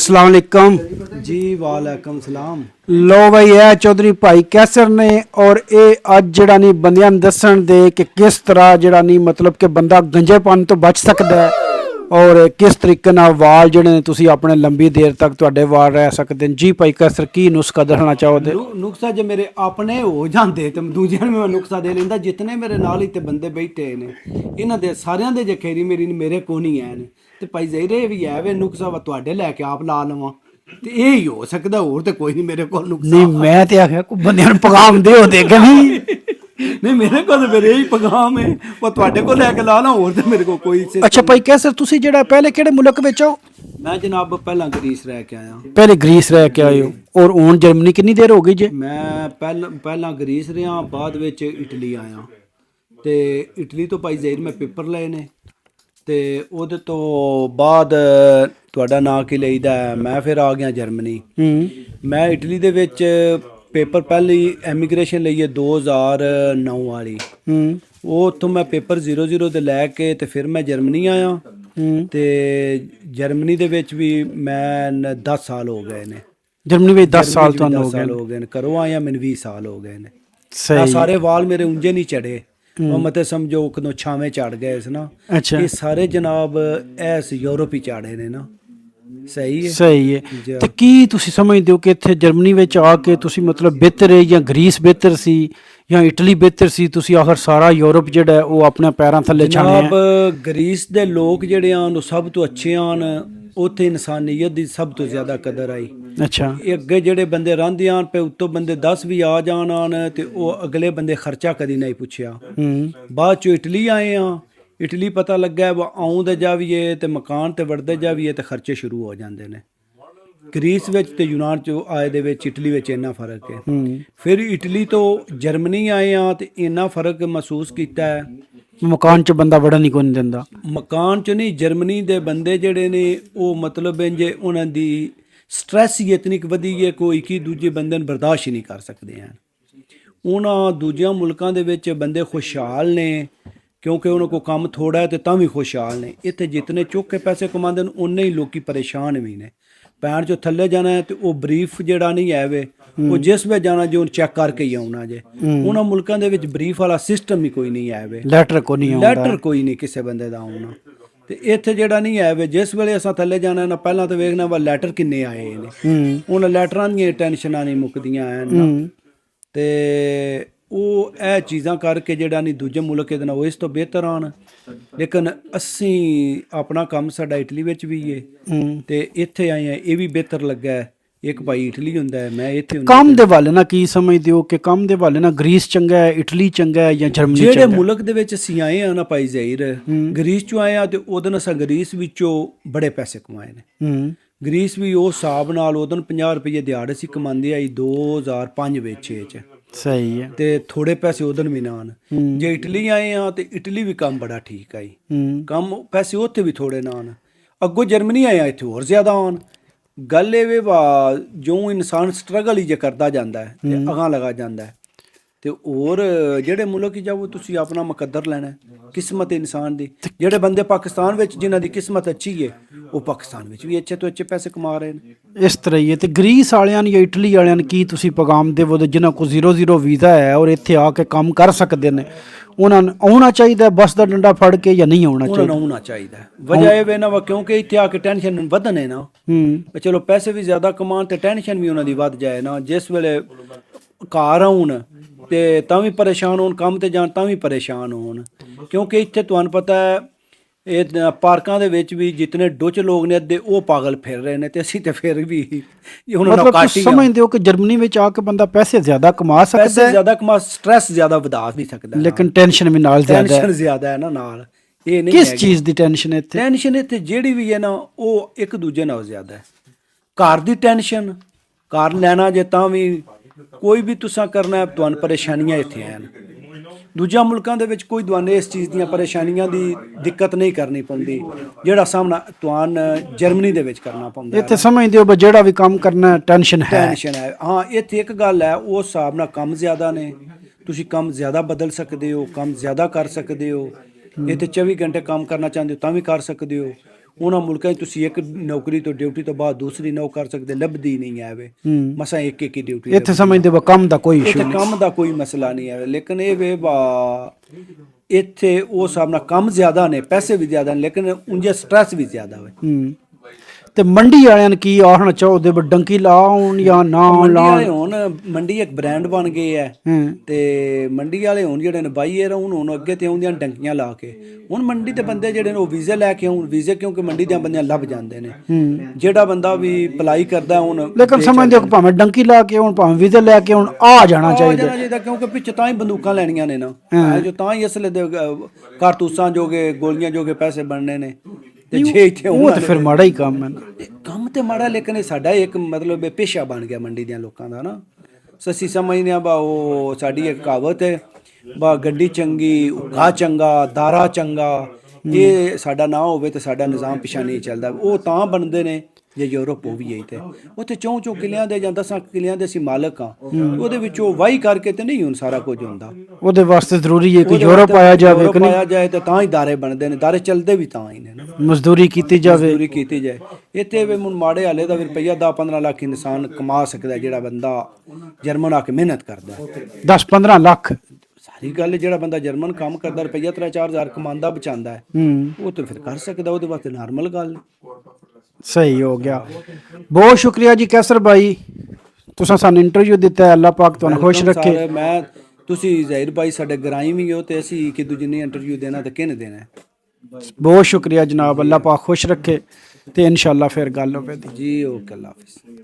अस्सलाम वालेकुम जी वालेकुम सलाम। लो भाई है चौधरी भाई कैसर ने और ये अज जड़ा नहीं बंदियां नूं दस्सण दे कि किस तरह जड़ा नहीं मतलब कि बंदा गंजेपन तो बच सकता है और किस तरीके नाल वाल जड़े ने तुसी अपने लंबी देर तक तुहाडे वाल रह सकते हैं। जी भाई कैसर की नुस्खा दसना चाहोगे? नुस्खा जे मेरे अपने हो जाते तो दूजियां ਨੂੰ मैं नुस्खा दे लेंदा। जितने मेरे नाल इत्थे बंदे बैठे ने इन्हां दे सारियां दे जे खेरी मेरी मेरे को नहीं है ते भाई ज़हीरे भी है वे नुस्खा वा तुहाडे लैके आप ला लवां ते ਇਹ ਹੀ ਹੋ ਸਕਦਾ, ਹੋਰ ਤੇ ਕੋਈ ਨਹੀਂ ਮੇਰੇ ਕੋਲ ਨੁਕਸਾ। नहीं मैं तो आख्या कोई बंदियां नूं पैगाम दे देगा नहीं नहीं मेरे को तो मेरे ही पैगाम है वो ਤੁਹਾਡੇ ਕੋਲ ਲੈ ਕੇ ਲਾ ਲਾ, ਹੋਰ ਤੇ ਮੇਰੇ ਕੋਲ ਕੋਈ अच्छा भाई कैसर तुसी जड़ा पहले किहड़े मुल्क विच हो? मैं जनाब पहला ग्रीस रह के आया। पहले ग्रीस रह के आए हो और हुण जर्मनी कितनी देर हो गई जे? मैं ਪਹਿਲਾਂ ਗਰੀਸ ਰਿਹਾ, ਬਾਅਦ ਵਿੱਚ ਇਟਲੀ ਆਇਆ ਤੇ ਇਟਲੀ ਤੋਂ ਭਾਈ ਜ਼ਹੀਰ ਮੈਂ ਪੇਪਰ ਲਏ ਨੇ ਤੇ ਉਹਦੇ ਤੋਂ ਬਾਅਦ ਤੁਹਾਡਾ ਨਾਂ ਕੀ ਲਈਦਾ, ਮੈਂ ਫਿਰ ਆ ਗਿਆ ਜਰਮਨੀ। ਮੈਂ ਇਟਲੀ ਦੇ ਵਿੱਚ ਪੇਪਰ ਪਹਿਲੀ ਐਮੀਗ੍ਰੇਸ਼ਨ ਲਈ ਹੈ 2009 ਵਾਲੀ, ਉਹ ਉੱਥੋਂ ਮੈਂ ਪੇਪਰ 00 ਤੇ ਲੈ ਕੇ ਤੇ ਫਿਰ ਮੈਂ ਜਰਮਨੀ ਆਇਆ ਤੇ ਜਰਮਨੀ ਦੇ ਵਿੱਚ ਵੀ ਮੈਂ 10 ਸਾਲ ਹੋ ਗਏ ਨੇ। जर्मनी में 10 साल तो हो गए ने, घरों आया मैंने 20 साल हो गए ने। सही सारे वाल मेरे ऊंजे नहीं चढ़े, मतलब समझो कदों छावे चढ़ गए ना। अच्छा ये सारे जनाब ऐस यूरोप ही चाड़े ने ना। सही है, सही है। ਤੇ ਕੀ ਤੁਸੀਂ ਸਮਝਦੇ ਹੋ ਕਿ ਇੱਥੇ ਜਰਮਨੀ ਵਿੱਚ ਆ ਕੇ ਤੁਸੀਂ ਮਤਲਬ ਬਿਹਤਰ ਹੈ ਜਾਂ ਗ੍ਰੀਸ ਬਿਹਤਰ ਸੀ ਜਾਂ ਇਟਲੀ ਬਿਹਤਰ ਸੀ? ਤੁਸੀਂ ਆਖਰ ਸਾਰਾ ਯੂਰਪ ਜਿਹੜਾ ਉਹ ਆਪਣੇ ਪੈਰਾਂ ਥੱਲੇ ਛਾਣਿਆ। ਜਨਾਬ ਗ੍ਰੀਸ ਦੇ ਲੋਕ ਜਿਹੜੇ ਆਨ ਉਹ ਸਭ ਤੋਂ ਅੱਛੇ ਆਨ, ਉੱਥੇ ਇਨਸਾਨੀਅਤ ਦੀ ਸਭ ਤੋਂ ਜ਼ਿਆਦਾ ਕਦਰ ਆਈ। ਅੱਛਾ ਇਹ ਅੱਗੇ ਜਿਹੜੇ ਬੰਦੇ ਰਹਿੰਦੇ ਆਨ ਪਏ ਉੱਤੋਂ ਬੰਦੇ 10 ਵੀ ਆ ਜਾਣ ਆਨ ਤੇ ਉਹ ਅਗਲੇ ਬੰਦੇ ਖਰਚਾ ਕਦੀ ਨਹੀਂ ਪੁੱਛਿਆ। ਬਾਅਦ ਚੋਂ ਇਟਲੀ ਆਏ ਆ, ਇਟਲੀ ਪਤਾ ਲੱਗਾ ਵਾ ਆਉਂਦੇ ਜਾਵੀਏ ਤੇ ਮਕਾਨ ਤੇ ਵੜਦੇ ਜਾਵੀਏ ਤੇ ਖਰਚੇ ਸ਼ੁਰੂ ਹੋ ਜਾਂਦੇ ਨੇ। ਗ੍ਰੀਸ ਵਿੱਚ ਤੇ ਯੂਨਾਨ ਚ ਆਏ ਦੇ ਵਿੱਚ ਇਟਲੀ ਵਿੱਚ ਇੰਨਾ ਫਰਕ ਹੈ। ਫਿਰ ਇਟਲੀ ਤੋਂ ਜਰਮਨੀ ਆਏ ਆ ਤੇ ਇੰਨਾ ਫਰਕ ਮਹਿਸੂਸ ਕੀਤਾ ਹੈ। ਮਕਾਨ ਚ ਬੰਦਾ ਵੜਨ ਹੀ ਕੋਈ ਨਹੀਂ ਦਿੰਦਾ। ਮਕਾਨ ਚ ਨਹੀਂ, ਜਰਮਨੀ ਦੇ ਬੰਦੇ ਜਿਹੜੇ ਨੇ ਉਹ ਮਤਲਬ ਜੇ ਉਹਨਾਂ ਦੀ ਸਟ੍ਰੈਸ ਹੀ ਇਤਨੀ ਵਧੀ ਹੈ ਕੋਈ ਕਿ ਦੂਜੇ ਬੰਦੇ ਨੂੰ ਬਰਦਾਸ਼ਤ ਹੀ ਨਹੀਂ ਕਰ ਸਕਦੇ ਹਨ। ਉਹਨਾਂ ਦੂਜਿਆਂ ਮੁਲਕਾਂ ਦੇ ਵਿੱਚ ਬੰਦੇ ਖੁਸ਼ਹਾਲ ਨੇ ਕਿਉਂਕਿ ਉਹਨਾਂ ਕੋਲ ਕੰਮ ਥੋੜਾ ਹੈ ਤੇ ਤਾਂ ਵੀ ਖੁਸ਼ਹਾਲ ਨੇ। ਇੱਥੇ ਜਿਤਨੇ ਚੁੱਕ ਕੇ ਪੈਸੇ ਕਮਾਉਂਦੇ ਨੇ ਉਨੇ ਹੀ ਲੋਕੀ ਪਰੇਸ਼ਾਨ ਵੀ ਨੇ। ਪੈਣ ਚੋਂ ਥੱਲੇ ਜਾਣਾ ਹੈ ਤੇ ਉਹ ਬਰੀਫ ਜਿਹੜਾ ਨਹੀਂ ਹੈ ਵੇ ਉਹ ਜਿਸ ਵੇ ਜਾਣਾ ਜੋ ਚੈੱਕ ਕਰਕੇ ਹੀ ਆਉਣਾ ਜੇ। ਉਹਨਾਂ ਮੁਲਕਾਂ ਦੇ ਵਿੱਚ ਬਰੀਫ ਵਾਲਾ ਸਿਸਟਮ ਹੀ ਕੋਈ ਨਹੀਂ ਹੈ ਵੇ, ਲੈਟਰ ਕੋਈ ਨਹੀਂ ਕਿਸੇ ਬੰਦੇ ਦਾ ਆਉਣਾ। ਤੇ ਇੱਥੇ ਜਿਹੜਾ ਨਹੀਂ ਹੈ ਵੇ ਜਿਸ ਵੇਲੇ ਅਸਾਂ ਥੱਲੇ ਜਾਣਾ ਨਾ ਪਹਿਲਾਂ ਤਾਂ ਵੇਖਣਾ ਵਾ ਲੈਟਰ ਕਿੰਨੇ ਆਏ ਨੇ। ਉਹਨਾਂ ਲੈਟਰਾਂ ਦੀਆਂ ਟੈਨਸ਼ਨਾਂ ਨਹੀਂ ਮੁੱਕਦੀਆਂ ਹਨ ਤੇ ਉਹ ਇਹ ਚੀਜ਼ਾਂ ਕਰਕੇ ਜਿਹੜਾ ਨਹੀਂ ਦੂਜੇ ਮੁਲਕ ਇਹਦੇ ਨਾਲ ਉਹ ਇਸ ਤੋਂ ਬਿਹਤਰ ਆਣ। ਲੇਕਿਨ ਅਸੀਂ ਆਪਣਾ ਕੰਮ ਸਾਡਾ ਇਟਲੀ ਵਿੱਚ ਵੀ ਹੈ ਤੇ ਇੱਥੇ ਆਏ ਆ, ਇਹ ਵੀ ਬਿਹਤਰ ਲੱਗਾ। ਇੱਕ ਭਾਈ ਇਟਲੀ ਹੁੰਦਾ ਹੈ, ਮੈਂ ਇੱਥੇ ਹੁੰਦਾ। ਕੰਮ ਦੇ ਹਵਾਲੇ ਨਾਲ ਕੀ ਸਮਝਦੇ ਹੋ ਕਿ ਕੰਮ ਦੇ ਹਵਾਲੇ ਨਾਲ ਗ੍ਰੀਸ ਚੰਗਾ ਹੈ, ਇਟਲੀ ਚੰਗਾ ਹੈ ਜਾਂ ਜਰਮਨੀ ਚੰਗਾ? ਜਿਹੜੇ ਮੁਲਕ ਦੇ ਵਿੱਚ ਅਸੀਂ ਆਏ ਆ ਨਾ ਭਾਈ ਜ਼ਹੀਰ, ਗ੍ਰੀਸ ਚੋਂ ਆਏ ਆ ਤੇ ਉਹਦੇ ਨਾਲ ਅਸਾਂ ਗ੍ਰੀਸ ਵਿੱਚੋਂ ਬੜੇ ਪੈਸੇ ਕਮਾਏ ਨੇ। ਗ੍ਰੀਸ ਵੀ ਉਹ ਹਿਸਾਬ ਨਾਲ ਉਹਦਨ 50 ਰੁਪਏ ਦਿਹਾੜ ਅਸੀਂ ਕਮਾਉਂਦੇ ਆਈ 2005 ਵਿੱਚ ਚ। ਸਹੀ ਹੈ। ਤੇ ਥੋੜੇ ਪੈਸੇ ਉਧਰ ਵੀ ਨਾਨ। ਜੇ ਇਟਲੀ ਆਏ ਆ ਤੇ ਇਟਲੀ ਵੀ ਕੰਮ ਬੜਾ ਠੀਕ ਆਈ, ਕੰਮ ਪੈਸੇ ਉੱਥੇ ਵੀ ਥੋੜੇ ਨਾਨ। ਅੱਗੋਂ ਜਰਮਨੀ ਆਏ ਆ ਇੱਥੇ ਹੋਰ ਜ਼ਿਆਦਾ ਆਨ। ਗੱਲ ਇਹ ਵੇ ਵਾ ਜੋ ਇਨਸਾਨ ਸਟਰਗਲ ਹੀ ਜੇ ਕਰਦਾ ਜਾਂਦਾ ਹੈ ਤੇ ਅਗਾਂਹ ਲਗਾ ਜਾਂਦਾ ਹੈ ਤੇ ਹੋਰ ਜਿਹੜੇ ਮੁਲਕ ਜਾਓ ਤੁਸੀਂ ਆਪਣਾ ਮੁਕੱਦਰ ਲੈਣਾ, ਕਿਸਮਤ ਇਨਸਾਨ ਦੀ। ਜਿਹੜੇ ਬੰਦੇ ਪਾਕਿਸਤਾਨ ਵਿੱਚ ਜਿਨ੍ਹਾਂ ਦੀ ਕਿਸਮਤ ਅੱਛੀ ਹੈ ਉਹ ਪਾਕਿਸਤਾਨ ਵਿੱਚ ਵੀ ਅੱਛੇ ਤੋਂ ਅੱਛੇ ਪੈਸੇ ਕਮਾ ਰਹੇ ਨੇ। ਇਸ ਤਰ੍ਹਾਂ ਹੀ ਹੈ। ਤੇ ਗ੍ਰੀਸ ਵਾਲਿਆਂ ਨੂੰ ਜਾਂ ਇਟਲੀ ਵਾਲਿਆਂ ਨੂੰ ਕੀ ਤੁਸੀਂ ਪੈਗਾਮ ਦੇਵੋ ਜਿਨ੍ਹਾਂ ਕੋਲ 00 ਵੀਜ਼ਾ ਹੈ ਔਰ ਇੱਥੇ ਆ ਕੇ ਕੰਮ ਕਰ ਸਕਦੇ ਨੇ? ਉਹਨਾਂ ਨੂੰ ਆਉਣਾ ਚਾਹੀਦਾ ਬੱਸ ਦਾ ਡੰਡਾ ਫੜ ਕੇ ਜਾਂ ਨਹੀਂ ਆਉਣਾ ਚਾਹੀਦਾ? ਉਹਨਾਂ ਨੂੰ ਆਉਣਾ ਚਾਹੀਦਾ। ਵਜ੍ਹਾ ਇਹ ਵੇ ਨਾ ਵਾ ਕਿਉਂਕਿ ਇੱਥੇ ਆ ਕੇ ਟੈਨਸ਼ਨ ਵਧਣੇ ਨਾ। ਚਲੋ ਪੈਸੇ ਵੀ ਜ਼ਿਆਦਾ ਕਮਾਉਣ ਤੇ ਟੈਨਸ਼ਨ ਵੀ ਉਹਨਾਂ ਦੀ ਵੱਧ ਜਾਏ ਨਾ। ਜਿਸ ਵੇਲੇ ਘਰ ਆਉਣ ਤੇ ਤਾਂ ਵੀ ਪਰੇਸ਼ਾਨ ਹੋਣ, ਕੰਮ ਤੇ ਜਾਣ ਤਾਂ ਵੀ ਪਰੇਸ਼ਾਨ ਹੋਣ। ਕਿਉਂਕਿ ਇੱਥੇ ਤੁਹਾਨੂੰ ਪਤਾ ਹੈ ਇਹ ਪਾਰਕਾਂ ਦੇ ਵਿੱਚ ਵੀ ਜਿਤਨੇ ਡੁੱਚ ਲੋਕ ਨੇ ਅੱਧੇ ਉਹ ਪਾਗਲ ਫਿਰ ਰਹੇ ਨੇ ਤੇ ਅਸੀਂ ਤੇ ਫਿਰ ਵੀ ਉਹਨਾਂ ਨੂੰ ਕਾਟੀ ਸਮਝਦੇ ਹੋ ਕਿ ਜਰਮਨੀ ਵਿੱਚ ਆ ਕੇ ਬੰਦਾ ਪੈਸੇ ਜ਼ਿਆਦਾ ਕਮਾ ਸਕਦਾ ਹੈ, ਪੈਸੇ ਜ਼ਿਆਦਾ ਕਮਾ, ਸਟ੍ਰੈਸ ਜ਼ਿਆਦਾ ਵਧਾ ਵੀ ਸਕਦਾ, ਲੇਕਿਨ ਟੈਨਸ਼ਨ ਵੀ ਨਾਲ ਜ਼ਿਆਦਾ ਹੈ ਨਾ ਨਾਲ। ਇਹ ਨਹੀਂ ਕਿਸ ਚੀਜ਼ ਦੀ ਟੈਨਸ਼ਨ ਹੈ ਇੱਥੇ? ਟੈਨਸ਼ਨ ਇੱਥੇ ਜਿਹੜੀ ਵੀ ਹੈ ਨਾ ਉਹ ਇੱਕ ਦੂਜੇ ਨਾਲ ਜ਼ਿਆਦਾ ਹੈ। ਘਰ ਦੀ ਟੈਨਸ਼ਨ, ਘਰ ਲੈਣਾ ਜੇ ਤਾਂ ਵੀ ਕੋਈ ਵੀ ਤੁਸਾਂ ਕਰਨਾ ਤੁਹਾਨੂੰ ਪਰੇਸ਼ਾਨੀਆਂ ਇੱਥੇ ਹਨ। ਦੂਜਿਆਂ ਮੁਲਕਾਂ ਦੇ ਵਿੱਚ ਕੋਈ ਤੁਹਾਨੂੰ ਇਸ ਚੀਜ਼ ਦੀਆਂ ਪਰੇਸ਼ਾਨੀਆਂ ਦੀ ਦਿੱਕਤ ਨਹੀਂ ਕਰਨੀ ਪੈਂਦੀ ਜਿਹੜਾ ਸਾਹਮਣਾ ਤੁਹਾਨੂੰ ਜਰਮਨੀ ਦੇ ਵਿੱਚ ਕਰਨਾ ਪੈਂਦਾ। ਇੱਥੇ ਸਮਝਦੇ ਹੋ ਜਿਹੜਾ ਵੀ ਕੰਮ ਕਰਨਾ ਟੈਨਸ਼ਨ ਹੈ। ਹਾਂ ਇੱਥੇ ਇੱਕ ਗੱਲ ਹੈ ਉਸ ਹਿਸਾਬ ਨਾਲ ਕੰਮ ਜ਼ਿਆਦਾ ਨੇ, ਤੁਸੀਂ ਕੰਮ ਜ਼ਿਆਦਾ ਬਦਲ ਸਕਦੇ ਹੋ, ਕੰਮ ਜ਼ਿਆਦਾ ਕਰ ਸਕਦੇ ਹੋ। ਇੱਥੇ 24 ਘੰਟੇ ਕੰਮ ਕਰਨਾ ਚਾਹੁੰਦੇ ਹੋ ਤਾਂ ਵੀ ਕਰ ਸਕਦੇ ਹੋ। ਉਹਨਾਂ ਮੁਲਕਾਂ 'ਚ ਤੁਸੀਂ ਇੱਕ ਨੌਕਰੀ ਤੋਂ ਡਿਊਟੀ ਤੋਂ ਬਾਅਦ ਦੂਸਰੀ ਨੌ ਕਰ ਸਕਦੇ, ਲੱਭਦੀ ਨਹੀਂ ਆਵੇ ਮਸਾਂ ਇੱਕ ਇੱਕ ਹੀ ਡਿਊਟੀ ਇੱਥੇ ਸਮਝਦੇ ਵਾ ਕੰਮ ਦਾ ਕੋਈ ਇਸ਼ੂ ਇੱਥੇ ਕੰਮ ਦਾ ਕੋਈ ਮਸਲਾ ਨਹੀਂ ਹੈ, ਲੇਕਿਨ ਇਹ ਵੇ ਬਾ ਇੱਥੇ ਉਹ ਹਿਸਾਬ ਨਾਲ ਕੰਮ ਜ਼ਿਆਦਾ ਨੇ, ਪੈਸੇ ਵੀ ਜ਼ਿਆਦਾ ਨੇ, ਲੇਕਿਨ ਉਂਝੇ ਸਟ੍ਰੈਸ ਵੀ ਜ਼ਿਆਦਾ ਹੋਵੇ। ਤੇ ਮੰਡੀ ਵਾਲਿਆਂ ਨੇ ਕੀ ਆਖਣਾ ਚਾਹੋਦੇ ਵੀ ਡੰਕੀ ਲਾਉਣ ਜਾਂ ਨਾ ਮੰਡੀ ਲਾਉਣ? ਵਾਲੇ ਹੁਣ ਮੰਡੀ ਇੱਕ ਬ੍ਰਾਂਡ ਬਣ ਗਏ ਹੈ ਤੇ ਮੰਡੀ ਵਾਲੇ ਹੁਣ ਜਿਹੜੇ ਨੇ ਬਾਈ ਇਹ ਹੁਣ ਅੱਗੇ ਤੇ ਆਉਂਦੀਆਂ ਡੰਕੀਆਂ ਲਾ ਕੇ ਹੁਣ ਮੰਡੀ ਦੇ ਬੰਦੇ ਜਿਹੜੇ ਨੇ ਉਹ ਵੀਜ਼ੇ ਲੈ ਕੇ ਆਉਣ, ਵੀਜ਼ੇ ਕਿਉਂਕਿ ਮੰਡੀ ਦੇ ਬੰਦਿਆਂ ਲੱਭ ਜਾਂਦੇ ਨੇ, ਜਿਹੜਾ ਬੰਦਾ ਵੀ ਅਪਲਾਈ ਕਰਦਾ ਹੁਣ ਲੇਕਿਨ ਸਮਝਦੇ ਹੋ ਭਾਵੇਂ ਡੰਕੀ ਲਾ ਕੇ ਹੁਣ ਭਾਵੇਂ ਵੀਜ਼ੇ ਲੈ ਕੇ ਹੁਣ ਆ ਜਾਣਾ ਚਾਹੀਦਾ ਕਿਉਂਕਿ ਪਿੱਛੇ ਤਾਂ ਹੀ ਬੰਦੂਕਾਂ ਲੈਣੀਆਂ ਨੇ ਨਾ, ਜੋ ਤਾਂ ਹੀ ਅਸਲੇ ਦੇ ਕਾਰਤੂਸਾਂ ਜੋਗੇ ਗੋਲੀਆਂ ਜੋਗੇ ਪੈਸੇ ਬਣਨੇ ਨੇ। ਤੇ ਜੇ ਇੱਥੇ ਉਹ ਤੇ ਫਿਰ ਮਾੜਾ ਹੀ ਕੰਮ ਹੈ ਨਾ। ਕੰਮ ਤੇ ਮਾੜਾ, ਲੇਕਿਨ ਇਹ ਸਾਡਾ ਇੱਕ ਮਤਲਬ ਇਹ ਪੇਸ਼ਾ ਬਣ ਗਿਆ ਮੰਡੀ ਦੇ ਲੋਕਾਂ ਦਾ ਨਾ। ਅਸੀਂ ਸਮਝਦੇ ਆ ਬਾ ਉਹ ਸਾਡੀ ਇੱਕ ਕਹਾਵਤ ਹੈ ਬਾ ਗੱਡੀ ਚੰਗੀ ਉਗਾ ਚੰਗਾ ਦਾਰਾ ਚੰਗਾ, ਇਹ ਸਾਡਾ ਨਾ ਹੋਵੇ ਤੇ ਸਾਡਾ ਨਿਜ਼ਾਮ ਪਿਛਾ ਨਹੀਂ ਚੱਲਦਾ। ਉਹ ਤਾਂ ਬਣਦੇ ਨੇ ਜੇ ਯੂਰਪ ਹੋ ਵੀ ਹੈ ਤੇ ਉੱਥੇ 4 ਕਿੱਲਿਆਂ ਦੇ ਜਾਂ 10 ਕਿੱਲਿਆਂ ਦੇ ਅਸੀਂ ਮਾਲਕ ਆ, ਉਹਦੇ ਵਿੱਚੋਂ ਵਾਹੀ ਕਰਕੇ ਤੇ ਨਹੀਂ ਹੁਣ ਸਾਰਾ ਕੁਝ ਹੁੰਦਾ। ਉਹਦੇ ਵਾਸਤੇ ਜ਼ਰੂਰੀ ਹੈ ਕਿ ਯੂਰਪ ਆਇਆ ਜਾਵੇ ਕਿ ਆਇਆ ਜਾਏ ਤੇ ਤਾਂ ਹੀ ਦਾਰੇ ਬਣਦੇ ਨੇ, ਦਾਰੇ ਚੱਲਦੇ ਵੀ ਤਾਂ ਹੀ ਨੇ ਨਾ, ਮਜ਼ਦੂਰੀ ਕੀਤੀ ਜਾਵੇ, ਮਜ਼ਦੂਰੀ ਕੀਤੀ ਜਾਏ। ਇੱਥੇ ਵੀ ਹੁਣ ਮਾੜੇ ਹਾਲੇ ਦਾ ਵੀ ਰੁਪਈਆ 10-15 ਲੱਖ ਇਨਸਾਨ ਕਮਾ ਸਕਦਾ ਜਿਹੜਾ ਬੰਦਾ ਜਰਮਨ ਆ ਕੇ ਮਿਹਨਤ ਕਰਦਾ। 10-15 ਲੱਖ ਸਾਰੀ ਗੱਲ, ਜਿਹੜਾ ਬੰਦਾ ਜਰਮਨ ਕੰਮ ਕਰਦਾ ਰੁਪਈਆ 3-4 ਹਜ਼ਾਰ ਕਮਾਉਂਦਾ ਬਚਾਉਂਦਾ ਹੈ, ਉਹ ਤਾਂ ਫਿਰ ਕਰ ਸਕਦਾ, ਉਹਦੇ ਵਾਸਤੇ ਨਾਰਮਲ ਗੱਲ। ਸਹੀ ਹੋ ਗਿਆ। ਬਹੁਤ ਸ਼ੁਕਰੀਆ ਜੀ ਕੈਸਰ ਭਾਈ, ਤੁਸੀਂ ਸਾਨੂੰ ਇੰਟਰਵਿਊ ਦਿੱਤਾ। ਅੱਲਾਹ ਪਾਕ ਤੁਹਾਨੂੰ ਖੁਸ਼ ਰੱਖੇ। ਮੈਂ ਤੁਸੀਂ ਜ਼ਹੀਰ ਭਾਈ ਸਾਡੇ ਗਰਾਈ ਵੀ ਹੋ ਤੇ ਅਸੀਂ ਕਿ ਦੂਜੇ ਨੇ ਇੰਟਰਵਿਊ ਦੇਣਾ ਤੇ ਕਿਹਨੇ ਦੇਣਾ। ਬਹੁਤ ਸ਼ੁਕਰੀਆ ਜਨਾਬ, ਅੱਲਾਹ ਪਾਕ ਖੁਸ਼ ਰੱਖੇ ਤੇ ਇਨਸ਼ਾਅੱਲਾ ਫਿਰ ਗੱਲ ਹੋਵੇ ਜੀ। ਓਕੇ, ਅੱਲਾਹ ਹਾਫਿਜ਼।